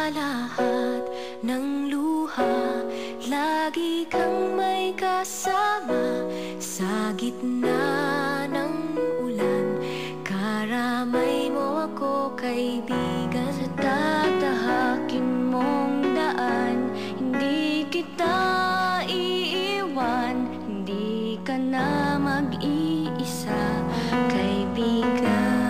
Sa lahat ng luha, lagi kang may kasama. Sa gitna ng ulan, karamay mo ako, kaibigan. Sa tatahakin mong daan, hindi kita iiwan. Hindi ka na mag-iisa, kaibigan.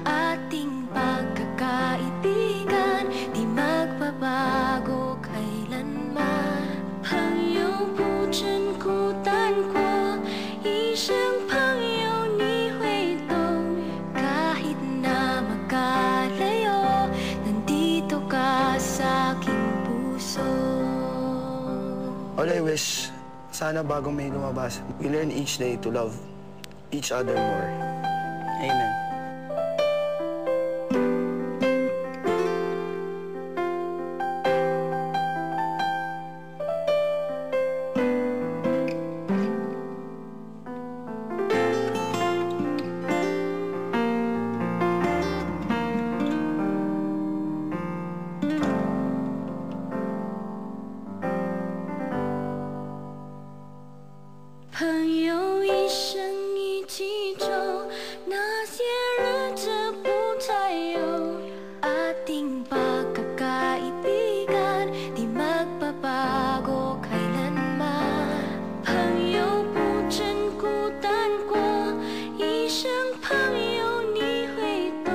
Ating pagkakaibigan, di magbabago kailanman. 朋友不真孤单过，一生朋友你会懂。kahit na magkalayo, nandito ka sa aking puso. All I wish, sana bago may lumabas, we learn each day to love each other more. Amen. Ating pagkakaibigan, di magbabago kailanman. 朋友不真孤单过，一生朋友你会懂。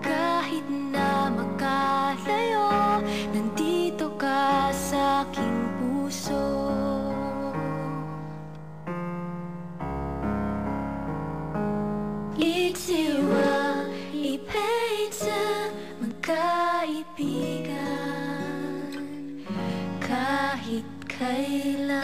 kahit na magkalayo, nandito ka sa aking puso. 이치와 이 페이지 magkaibigan kahit kailan.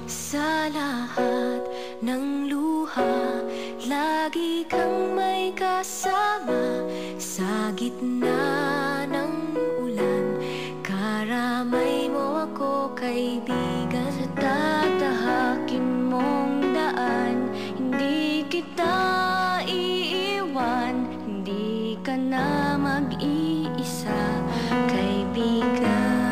Sa lahat ng luha, lagi kang may kasama. Sa gitna ng ulan, karamay mo ako, kaibigan. Sa tatahakin mong daan, hindi kita iiwan. Hindi ka na mag-iisa, kaibigan.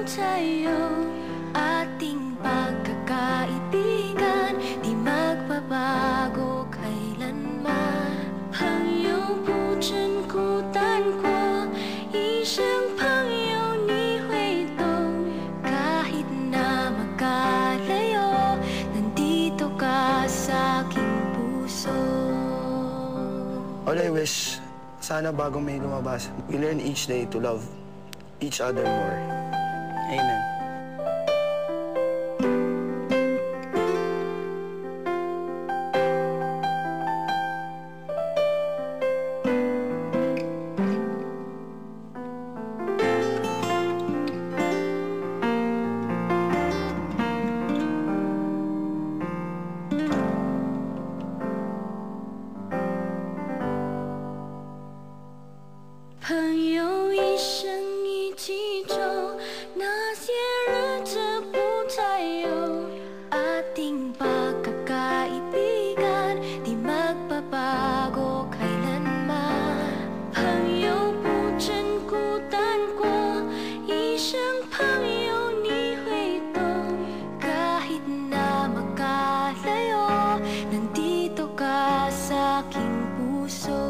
才有 ating pagkakaibigan, di magbabago kailanman. 朋友不真孤单过，一生朋友你会懂。kahit na magkalayo, nandito ka sa aking puso. All I wish, sana bago may lumabas, we learn each day to love each other more. Amen. Ating pagkakaibigan, di magbabago kailanman. 朋友不真孤单过，一生朋友你会懂。kahit na magkalayo, nandito ka sa aking puso.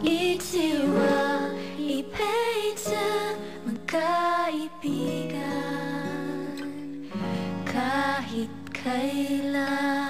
이치와 이 페이지 magkaibigan kahit kailan.